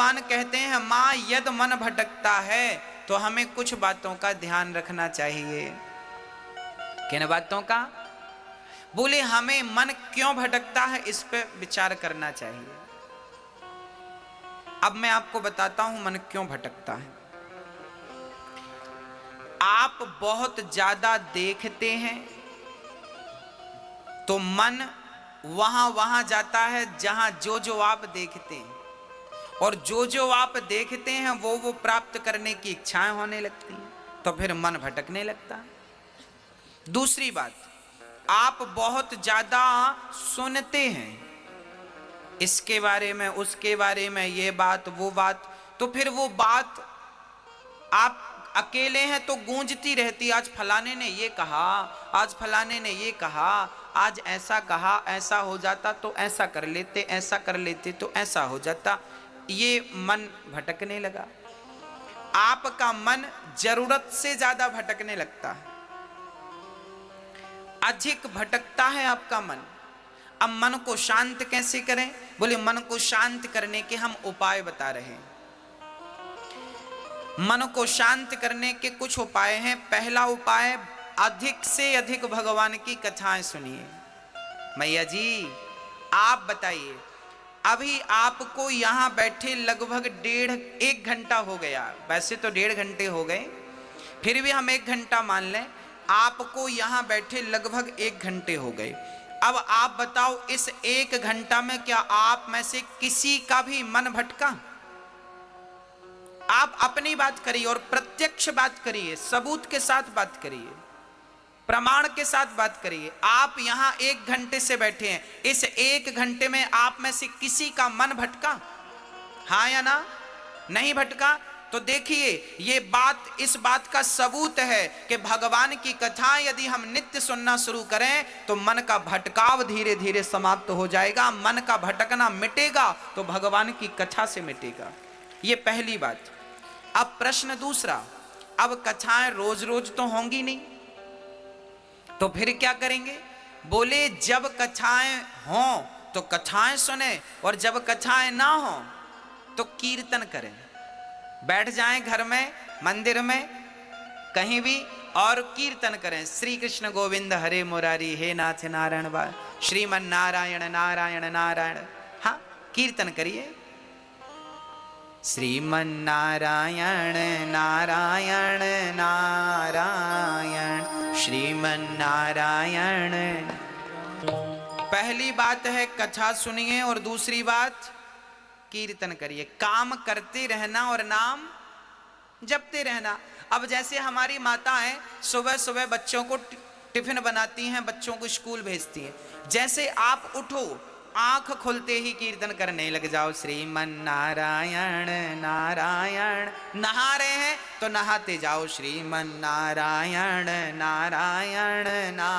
भगवान कहते हैं माँ यद मन भटकता है तो हमें कुछ बातों का ध्यान रखना चाहिए। किन बातों का? बोले हमें मन क्यों भटकता है इस पे विचार करना चाहिए। अब मैं आपको बताता हूं मन क्यों भटकता है। आप बहुत ज्यादा देखते हैं तो मन वहां जाता है जहां जो आप देखते हैं, और जो आप देखते हैं वो प्राप्त करने की इच्छाएं होने लगती हैं, तो फिर मन भटकने लगता है। दूसरी बात, आप बहुत ज्यादा सुनते हैं इसके बारे में उसके बारे में, ये बात वो बात, तो फिर वो बात आप अकेले हैं तो गूंजती रहती। आज फलाने ने ये कहा, आज फलाने ने ये कहा, आज ऐसा कहा, ऐसा हो जाता तो ऐसा कर लेते, ऐसा कर लेते तो ऐसा हो जाता। ये मन भटकने लगा। आपका मन जरूरत से ज्यादा भटकने लगता है, अधिक भटकता है आपका मन। अब मन को शांत कैसे करें? बोले मन को शांत करने के हम उपाय बता रहे हैं। मन को शांत करने के कुछ उपाय हैं। पहला उपाय, अधिक से अधिक भगवान की कथाएं सुनिए। मैया जी आप बताइए, अभी आपको यहां बैठे लगभग 1.5 घंटा हो गया। वैसे तो 1.5 घंटे हो गए, फिर भी हम 1 घंटा मान लें। आपको यहां बैठे लगभग 1 घंटे हो गए। अब आप बताओ, इस 1 घंटा में क्या आप में से किसी का भी मन भटका? आप अपनी बात करिए और प्रत्यक्ष बात करिए, सबूत के साथ बात करिए, प्रमाण के साथ बात करिए। आप यहां 1 घंटे से बैठे हैं, इस 1 घंटे में आप में से किसी का मन भटका? हाँ या ना? नहीं भटका? तो देखिए, ये बात, इस बात का सबूत है कि भगवान की कथा यदि हम नित्य सुनना शुरू करें तो मन का भटकाव धीरे धीरे समाप्त हो जाएगा। मन का भटकना मिटेगा तो भगवान की कथा से मिटेगा। ये पहली बात। अब प्रश्न दूसरा, अब कथाएं रोज रोज तो होंगी नहीं, तो फिर क्या करेंगे? बोले जब कथाएं हों तो कथाएं सुने, और जब कथाएं ना हों तो कीर्तन करें। बैठ जाएं घर में, मंदिर में, कहीं भी, और कीर्तन करें। श्री कृष्ण गोविंद हरे मुरारी, हे नाथ नारायण बा, श्रीमन नारायण नारायण नारायण। हाँ, कीर्तन करिए। श्रीमन नारायण नारायण नारायण, श्रीमन नारायण। पहली बात है कथा सुनिए, और दूसरी बात कीर्तन करिए। काम करते रहना और नाम जपते रहना। अब जैसे हमारी माताएं सुबह सुबह बच्चों को टिफिन बनाती हैं, बच्चों को स्कूल भेजती हैं, जैसे आप उठो, आंख खुलते ही कीर्तन करने लग जाओ, श्रीमन नारायण नारायण। नहा रहे हैं तो नहाते जाओ, श्रीमन नारायण नारायण ना।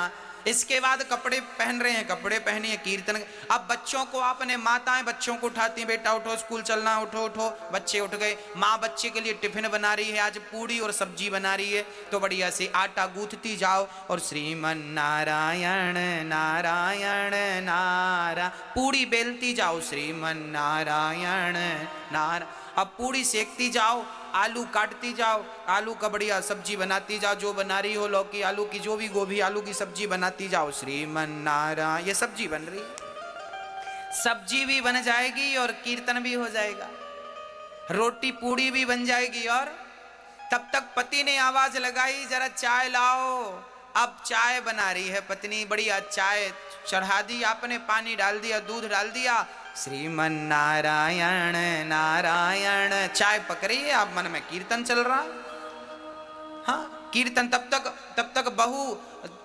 इसके बाद कपड़े पहन रहे हैं, कपड़े पहनिए, कीर्तन। अब बच्चों को, आपने माताएं बच्चों को उठाती हैं, बेटा उठो स्कूल चलना, उठो उठो। बच्चे उठ गए, माँ बच्चे के लिए टिफिन बना रही है, आज पूड़ी और सब्जी बना रही है, तो बढ़िया से आटा गूंथती जाओ और श्रीमन नारायण नारायण नारा, पूड़ी बेलती जाओ, श्रीमन नारायण नारायण। अब पूड़ी सेकती जाओ, आलू काटती जाओ, आलू का बढ़िया सब्जी बनाती जाओ, जो बना रही हो, लौकी आलू की, जो भी, गोभी आलू की सब्जी बनाती जाओ, श्रीमन नारायण। ये सब्जी बन रही, सब्जी भी बन जाएगी और कीर्तन भी हो जाएगा, रोटी पूड़ी भी बन जाएगी। और तब तक पति ने आवाज लगाई, जरा चाय लाओ। अब चाय बना रही है पत्नी, बढ़िया चाय चढ़ा दी आपने, पानी डाल दिया, दूध डाल दिया, श्रीमन नारायण नारायण। चाय पक रही है, आप मन में कीर्तन चल रहा। हाँ, कीर्तन। तब तक बहू,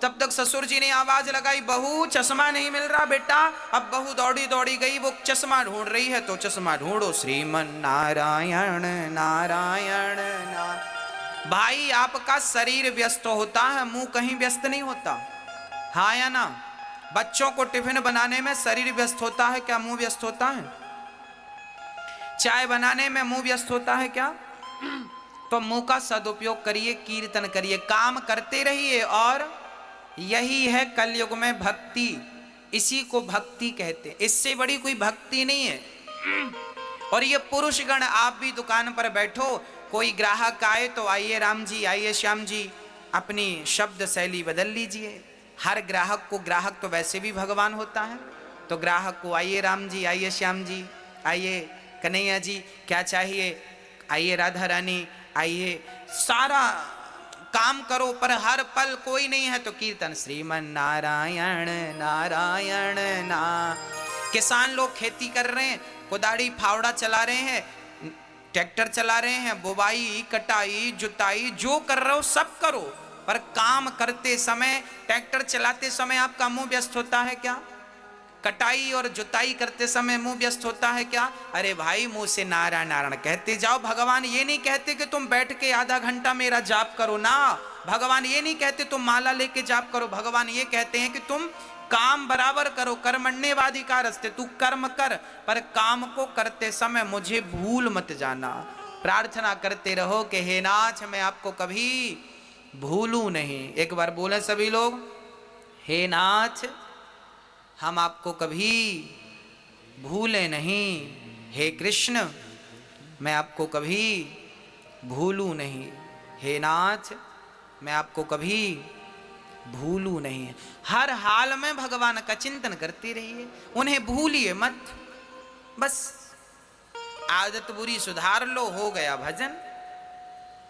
तब तक ससुर जी ने आवाज लगाई, बहू चश्मा नहीं मिल रहा बेटा। अब बहू दौड़ी दौड़ी गई, वो चश्मा ढूंढ रही है, तो चश्मा ढूंढो, श्रीमन नारायण नारायण नारायण। भाई आपका शरीर व्यस्त होता है, मुंह कहीं व्यस्त नहीं होता। हाँ या ना? बच्चों को टिफिन बनाने में शरीर व्यस्त होता है क्या? मुंह व्यस्त होता है? चाय बनाने में मुंह व्यस्त होता है क्या? तो मुंह का सदुपयोग करिए, कीर्तन करिए, काम करते रहिए। और यही है कलयुग में भक्ति, इसी को भक्ति कहते हैं। इससे बड़ी कोई भक्ति नहीं है। और ये पुरुषगण आप भी दुकान पर बैठो, कोई ग्राहक आए तो आइए राम जी, आइए श्याम जी, अपनी शब्द शैली बदल लीजिए। हर ग्राहक को, ग्राहक तो वैसे भी भगवान होता है, तो ग्राहक को आइए राम जी, आइए श्याम जी, आइए कन्हैया जी, क्या चाहिए, आइए राधा रानी, आइए, सारा काम करो। पर हर पल कोई नहीं है तो कीर्तन श्रीमन नारायण नारायण ना। किसान लोग खेती कर रहे हैं, कुदाड़ी फावड़ा चला रहे हैं, ट्रैक्टर चला रहे हैं, बुवाई कटाई जुताई जो कर रहे हो सब करो, पर काम करते समय, ट्रैक्टर चलाते समय आपका मुंह व्यस्त होता है क्या? कटाई और जुताई करते समय मुंह व्यस्त होता है क्या? अरे भाई मुंह से नारायण नारायण कहते जाओ। भगवान ये नहीं कहते कि तुम बैठ के आधा घंटा मेरा जाप करो ना, भगवान ये नहीं कहते तुम माला लेके जाप करो, भगवान ये कहते हैं कि तुम काम बराबर करो। कर्मण्येवाधिकारस्ते, तू कर्म कर, पर काम को करते समय मुझे भूल मत जाना। प्रार्थना करते रहो कि हे नाथ मैं आपको कभी भूलूं नहीं। एक बार बोले सभी लोग, हे नाथ हम आपको कभी भूले नहीं, हे कृष्ण मैं आपको कभी भूलूं नहीं, हे नाथ मैं आपको कभी भूलूं नहीं। हर हाल में भगवान का चिंतन करते रहिए, उन्हें भूलिए मत। बस आदत बुरी सुधार लो, हो गया भजन।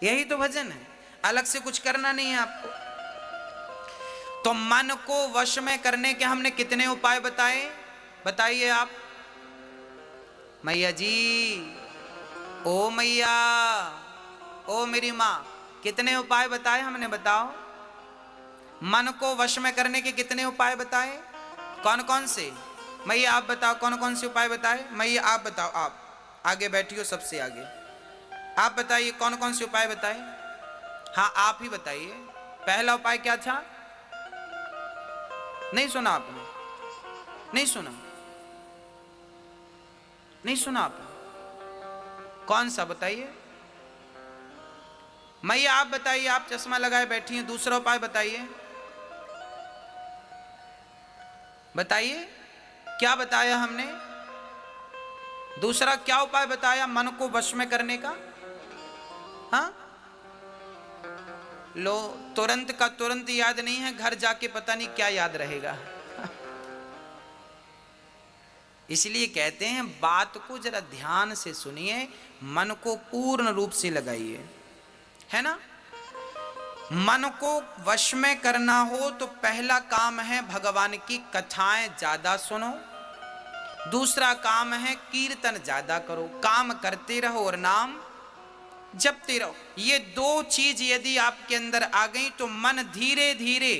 यही तो भजन है, अलग से कुछ करना नहीं है आपको। तो मन को वश में करने के हमने कितने उपाय बताए, बताइए आप। मैया जी, ओ मैया, ओ मेरी माँ, कितने उपाय बताए हमने, बताओ। मन को वश में करने के कितने उपाय बताए, कौन कौन से? मैया आप बताओ कौन कौन से उपाय बताए। मैया आप बताओ, आप आगे बैठियो, सबसे आगे आप बताइए कौन कौन से उपाय बताए। हाँ आप ही बताइए। पहला उपाय क्या था? नहीं सुना आपने? नहीं सुना? नहीं सुना आपने? कौन सा बताइए। मैया आप बताइए, आप चश्मा लगाए बैठी हैं, दूसरा उपाय बताइए, बताइए क्या बताया हमने? दूसरा क्या उपाय बताया मन को वश में करने का? हाँ लो, तुरंत का तुरंत याद नहीं है, घर जाके पता नहीं क्या याद रहेगा। इसलिए कहते हैं बात को जरा ध्यान से सुनिए, मन को पूर्ण रूप से लगाइए, है ना। मन को वश में करना हो तो पहला काम है भगवान की कथाएं ज्यादा सुनो, दूसरा काम है कीर्तन ज्यादा करो, काम करते रहो और नाम जपते रहो। ये दो चीज यदि आपके अंदर आ गई तो मन धीरे धीरे,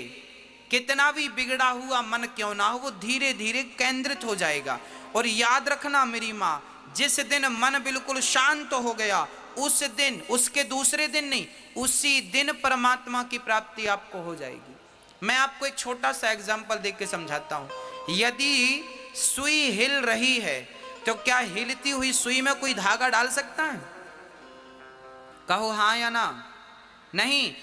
कितना भी बिगड़ा हुआ मन क्यों ना हो, वो धीरे धीरे केंद्रित हो जाएगा। और याद रखना मेरी माँ, जिस दिन मन बिल्कुल शांत हो गया उस दिन, उसके दूसरे दिन नहीं, उसी दिन परमात्मा की प्राप्ति आपको हो जाएगी। मैं आपको एक छोटा सा एग्जाम्पल देख के समझाता हूं। यदि सुई हिल रही है तो क्या हिलती हुई सुई में कोई धागा डाल सकता है? कहो हाँ या ना? नहीं।